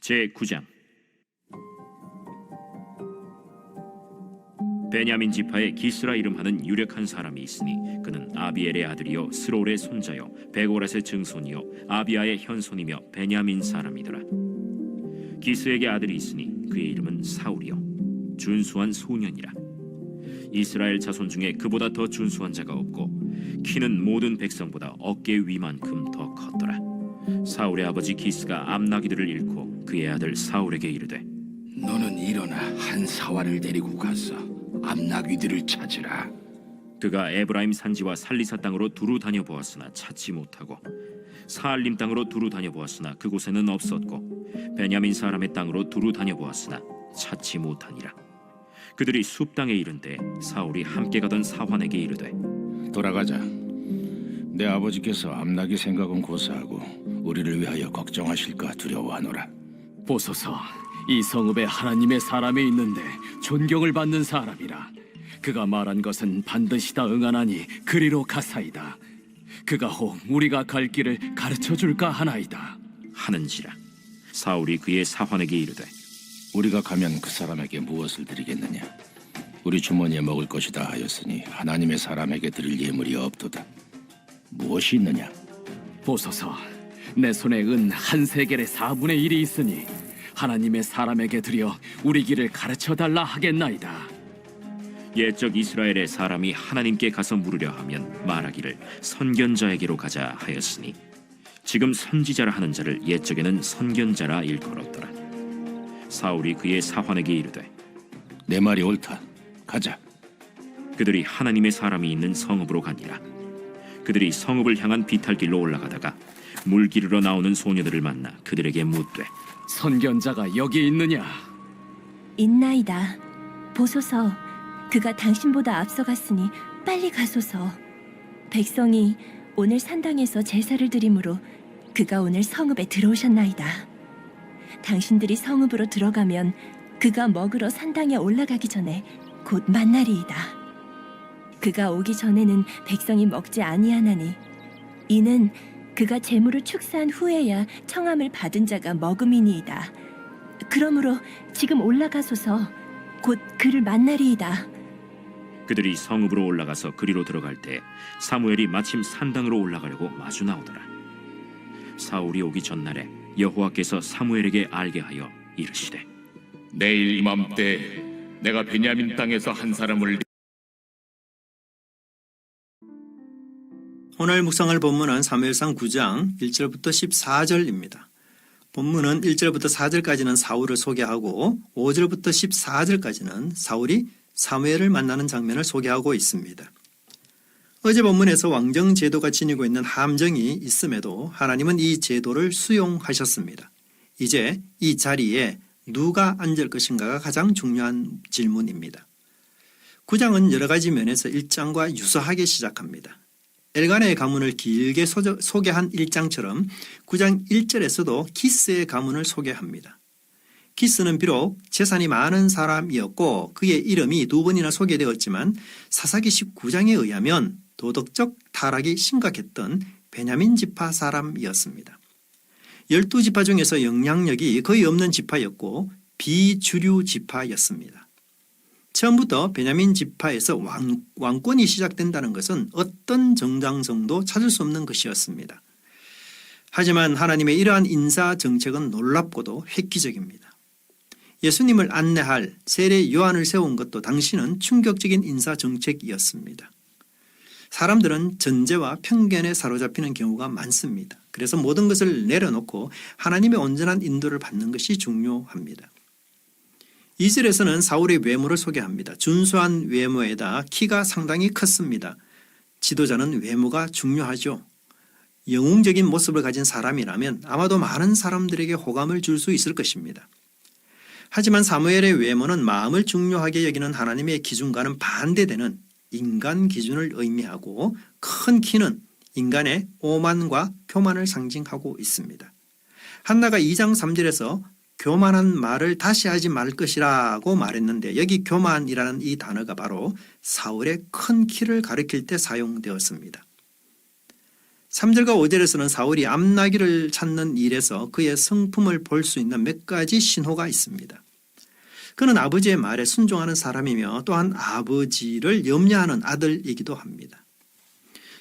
제9장. 베냐민 지파에 기스라 이름하는 유력한 사람이 있으니 그는 아비엘의 아들이요 스롤의 손자요 베고랏의 증손이요 아비아의 현손이며 베냐민 사람이더라. 기스에게 아들이 있으니 그의 이름은 사울이요 준수한 소년이라. 이스라엘 자손 중에 그보다 더 준수한 자가 없고 키는 모든 백성보다 어깨 위만큼 더 컸더라. 사울의 아버지 기스가 암나기들을 잃고 그의 아들 사울에게 이르되, 너는 일어나 한 사활을 데리고 가서 암나귀들을 찾으라. 그가 에브라임 산지와 살리사 땅으로 두루 다녀보았으나 찾지 못하고 사알림 땅으로 두루 다녀보았으나 그곳에는 없었고 베냐민 사람의 땅으로 두루 다녀보았으나 찾지 못하니라. 그들이 숲 땅에 이른데 사울이 함께 가던 사환에게 이르되, 돌아가자. 내 아버지께서 암나귀 생각은 고사하고 우리를 위하여 걱정하실까 두려워하노라. 보소서, 이 성읍에 하나님의 사람이 있는데 존경을 받는 사람이라. 그가 말한 것은 반드시 다 응하나니 그리로 가사이다. 그가 혹 우리가 갈 길을 가르쳐 줄까 하나이다 하는지라. 사울이 그의 사환에게 이르되, 우리가 가면 그 사람에게 무엇을 드리겠느냐? 우리 주머니에 먹을 것이다 하였으니 하나님의 사람에게 드릴 예물이 없도다. 무엇이 있느냐? 보소서, 내 손에 은 한 세겔의 4분의 1이 있으니 하나님의 사람에게 드려 우리 길을 가르쳐 달라 하겠나이다. 옛적 이스라엘의 사람이 하나님께 가서 물으려 하면 말하기를 선견자에게로 가자 하였으니 지금 선지자라 하는 자를 옛적에는 선견자라 일컬었더라. 사울이 그의 사환에게 이르되, 내 말이 옳다. 가자. 그들이 하나님의 사람이 있는 성읍으로 가니라. 그들이 성읍을 향한 비탈길로 올라가다가 물 기르러 나오는 소녀들을 만나 그들에게 묻되, 선견자가 여기 있느냐? 있나이다. 보소서, 그가 당신보다 앞서갔으니 빨리 가소서. 백성이 오늘 산당에서 제사를 드리므로 그가 오늘 성읍에 들어오셨나이다. 당신들이 성읍으로 들어가면 그가 먹으러 산당에 올라가기 전에 곧 만나리이다. 그가 오기 전에는 백성이 먹지 아니하나니 이는 그가 재물을 축사한 후에야 청함을 받은 자가 먹음이니이다. 그러므로 지금 올라가소서. 곧 그를 만나리이다. 그들이 성읍으로 올라가서 그리로 들어갈 때 사무엘이 마침 산당으로 올라가려고 마주 나오더라. 사울이 오기 전날에 여호와께서 사무엘에게 알게 하여 이르시되, 내일 이맘때 내가 베냐민 땅에서 한 사람을. 오늘 묵상할 본문은 사무엘상 9장 1절부터 14절입니다. 본문은 1절부터 4절까지는 사울을 소개하고 5절부터 14절까지는 사울이 사무엘을 만나는 장면을 소개하고 있습니다. 어제 본문에서 왕정 제도가 지니고 있는 함정이 있음에도 하나님은 이 제도를 수용하셨습니다. 이제 이 자리에 누가 앉을 것인가가 가장 중요한 질문입니다. 9장은 여러 가지 면에서 1장과 유사하게 시작합니다. 엘간의 가문을 길게 소개한 1장처럼 9장 1절에서도 기스의 가문을 소개합니다. 기스는 비록 재산이 많은 사람이었고 그의 이름이 2번이나 소개되었지만 사사기 19장에 의하면 도덕적 타락이 심각했던 베냐민 지파 사람이었습니다. 12지파 중에서 영향력이 거의 없는 지파였고 비주류 지파였습니다. 처음부터 베냐민 지파에서 왕권이 시작된다는 것은 어떤 정당성도 찾을 수 없는 것이었습니다. 하지만 하나님의 이러한 인사 정책은 놀랍고도 획기적입니다. 예수님을 안내할 세례 요한을 세운 것도 당시는 충격적인 인사 정책이었습니다. 사람들은 전제와 편견에 사로잡히는 경우가 많습니다. 그래서 모든 것을 내려놓고 하나님의 온전한 인도를 받는 것이 중요합니다. 2절에서는 사울의 외모를 소개합니다. 준수한 외모에다 키가 상당히 컸습니다. 지도자는 외모가 중요하죠. 영웅적인 모습을 가진 사람이라면 아마도 많은 사람들에게 호감을 줄 수 있을 것입니다. 하지만 사무엘의 외모는 마음을 중요하게 여기는 하나님의 기준과는 반대되는 인간 기준을 의미하고 큰 키는 인간의 오만과 교만을 상징하고 있습니다. 한나가 2장 3절에서 교만한 말을 다시 하지 말 것이라고 말했는데 여기 교만이라는 이 단어가 바로 사울의 큰 키를 가리킬 때 사용되었습니다. 3절과 5절에서는 사울이 암나귀를 찾는 일에서 그의 성품을 볼 수 있는 몇 가지 신호가 있습니다. 그는 아버지의 말에 순종하는 사람이며 또한 아버지를 염려하는 아들이기도 합니다.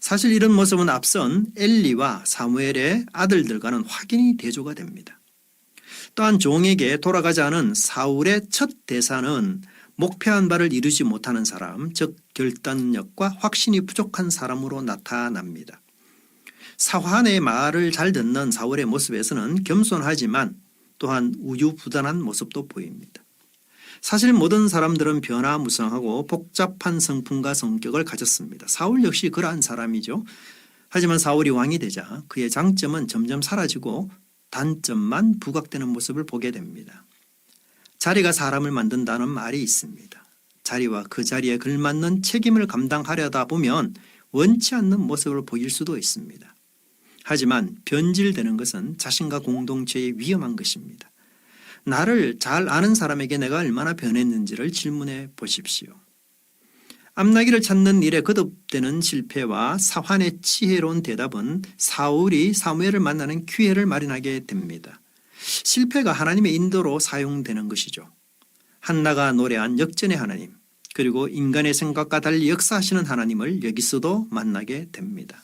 사실 이런 모습은 앞선 엘리와 사무엘의 아들들과는 확연히 대조가 됩니다. 또한 종에게 돌아가지 않은 사울의 첫 대사는 목표한 바를 이루지 못하는 사람, 즉 결단력과 확신이 부족한 사람으로 나타납니다. 사환의 말을 잘 듣는 사울의 모습에서는 겸손하지만 또한 우유부단한 모습도 보입니다. 사실 모든 사람들은 변화무쌍하고 복잡한 성품과 성격을 가졌습니다. 사울 역시 그러한 사람이죠. 하지만 사울이 왕이 되자 그의 장점은 점점 사라지고 단점만 부각되는 모습을 보게 됩니다. 자리가 사람을 만든다는 말이 있습니다. 자리와 그 자리에 걸맞는 책임을 감당하려다 보면 원치 않는 모습을 보일 수도 있습니다. 하지만 변질되는 것은 자신과 공동체에 위험한 것입니다. 나를 잘 아는 사람에게 내가 얼마나 변했는지를 질문해 보십시오. 암나귀를 찾는 일에 거듭되는 실패와 사환의 지혜로운 대답은 사울이 사무엘을 만나는 기회를 마련하게 됩니다. 실패가 하나님의 인도로 사용되는 것이죠. 한나가 노래한 역전의 하나님, 그리고 인간의 생각과 달리 역사하시는 하나님을 여기서도 만나게 됩니다.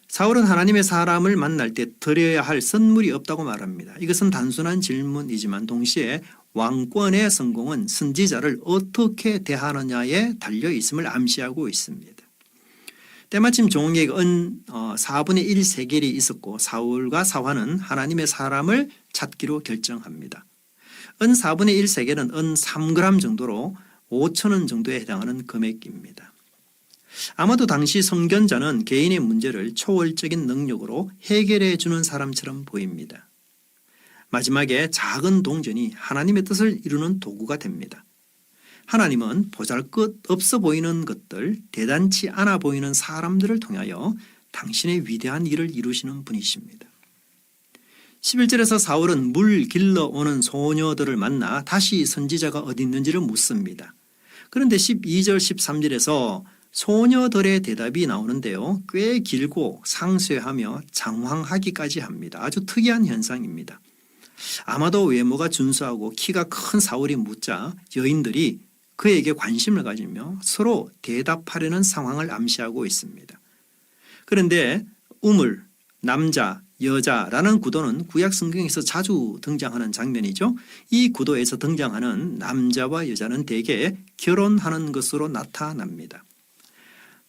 사울은 하나님의 사람을 만날 때 드려야 할 선물이 없다고 말합니다. 이것은 단순한 질문이지만 동시에 왕권의 성공은 선지자를 어떻게 대하느냐에 달려 있음을 암시하고 있습니다. 때마침 종에게 은 4분의 1 세겔이 있었고 사울과 사환은 하나님의 사람을 찾기로 결정합니다. 은 4분의 1 세겔은 은 3g 정도로 5,000원 정도에 해당하는 금액입니다. 아마도 당시 선견자는 개인의 문제를 초월적인 능력으로 해결해 주는 사람처럼 보입니다. 마지막에 작은 동전이 하나님의 뜻을 이루는 도구가 됩니다. 하나님은 보잘것없어 보이는 것들, 대단치 않아 보이는 사람들을 통하여 당신의 위대한 일을 이루시는 분이십니다. 11절에서 사울은 물 길러 오는 소녀들을 만나 다시 선지자가 어디 있는지를 묻습니다. 그런데 12절 13절에서 소녀들의 대답이 나오는데요. 꽤 길고 상세하며 장황하기까지 합니다. 아주 특이한 현상입니다. 아마도 외모가 준수하고 키가 큰 사울이 묻자 여인들이 그에게 관심을 가지며 서로 대답하려는 상황을 암시하고 있습니다. 그런데 우물, 남자, 여자라는 구도는 구약 성경에서 자주 등장하는 장면이죠. 이 구도에서 등장하는 남자와 여자는 대개 결혼하는 것으로 나타납니다.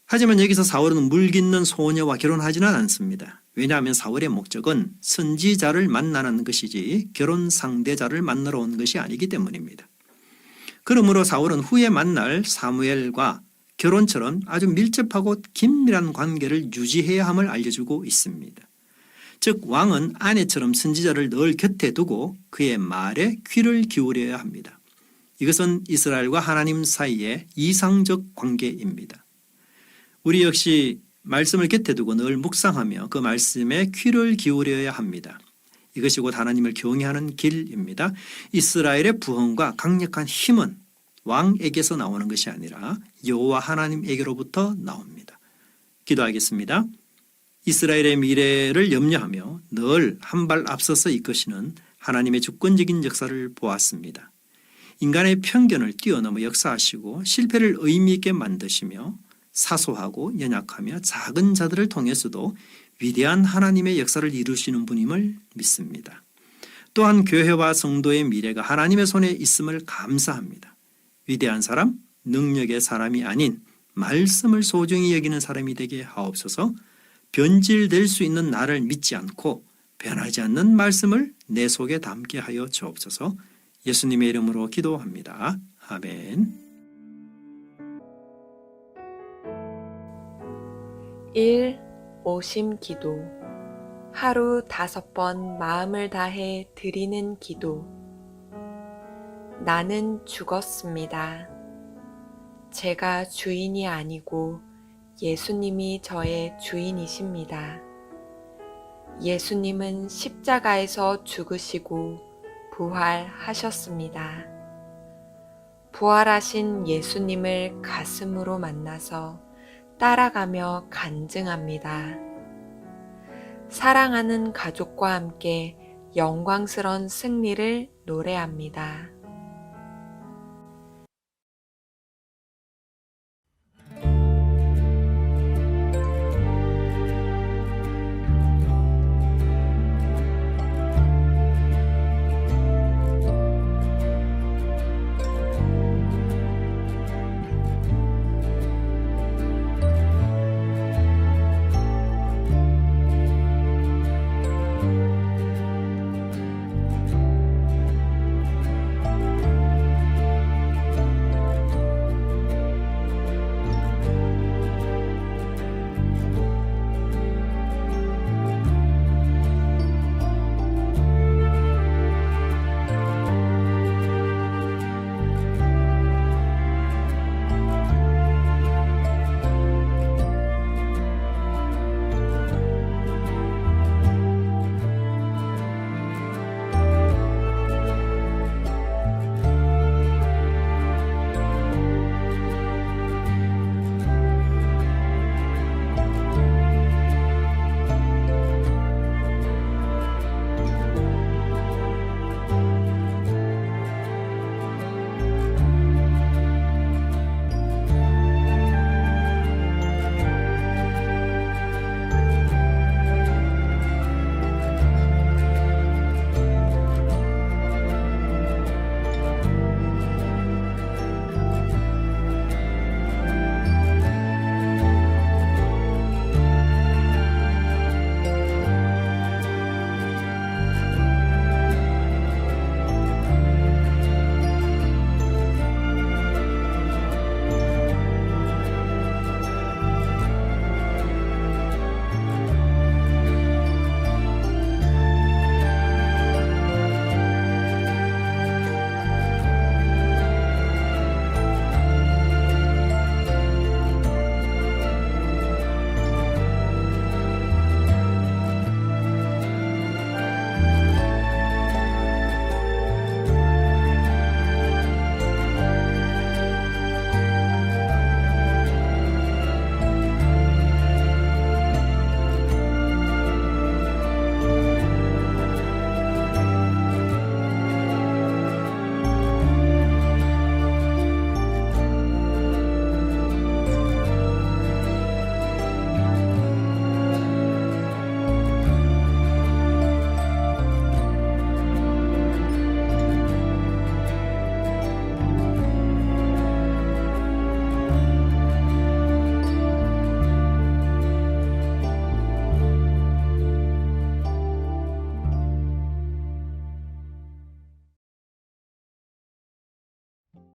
하지만 여기서 사울은 물 깃는 소녀와 결혼하지는 않습니다. 왜냐하면 사울의 목적은 선지자를 만나는 것이지 결혼 상대자를 만나러 온 것이 아니기 때문입니다. 그러므로 사울은 후에 만날 사무엘과 결혼처럼 아주 밀접하고 긴밀한 관계를 유지해야 함을 알려주고 있습니다. 즉 왕은 아내처럼 선지자를 늘 곁에 두고 그의 말에 귀를 기울여야 합니다. 이것은 이스라엘과 하나님 사이의 이상적 관계입니다. 우리 역시 말씀을 곁에 두고 늘 묵상하며 그 말씀에 귀를 기울여야 합니다. 이것이 곧 하나님을 경외하는 길입니다. 이스라엘의 부흥과 강력한 힘은 왕에게서 나오는 것이 아니라 여호와 하나님에게로부터 나옵니다. 기도하겠습니다. 이스라엘의 미래를 염려하며 늘 한 발 앞서서 이끄시는 하나님의 주권적인 역사를 보았습니다. 인간의 편견을 뛰어넘어 역사하시고 실패를 의미 있게 만드시며 사소하고 연약하며 작은 자들을 통해서도 위대한 하나님의 역사를 이루시는 분임을 믿습니다. 또한 교회와 성도의 미래가 하나님의 손에 있음을 감사합니다. 위대한 사람, 능력의 사람이 아닌 말씀을 소중히 여기는 사람이 되게 하옵소서. 변질될 수 있는 나를 믿지 않고 변하지 않는 말씀을 내 속에 담게 하여 주옵소서. 예수님의 이름으로 기도합니다. 아멘. 1. 오심 기도. 하루 5번 마음을 다해 드리는 기도. 나는 죽었습니다. 제가 주인이 아니고 예수님이 저의 주인이십니다. 예수님은 십자가에서 죽으시고 부활하셨습니다. 부활하신 예수님을 가슴으로 만나서 따라가며 간증합니다. 사랑하는 가족과 함께 영광스런 승리를 노래합니다.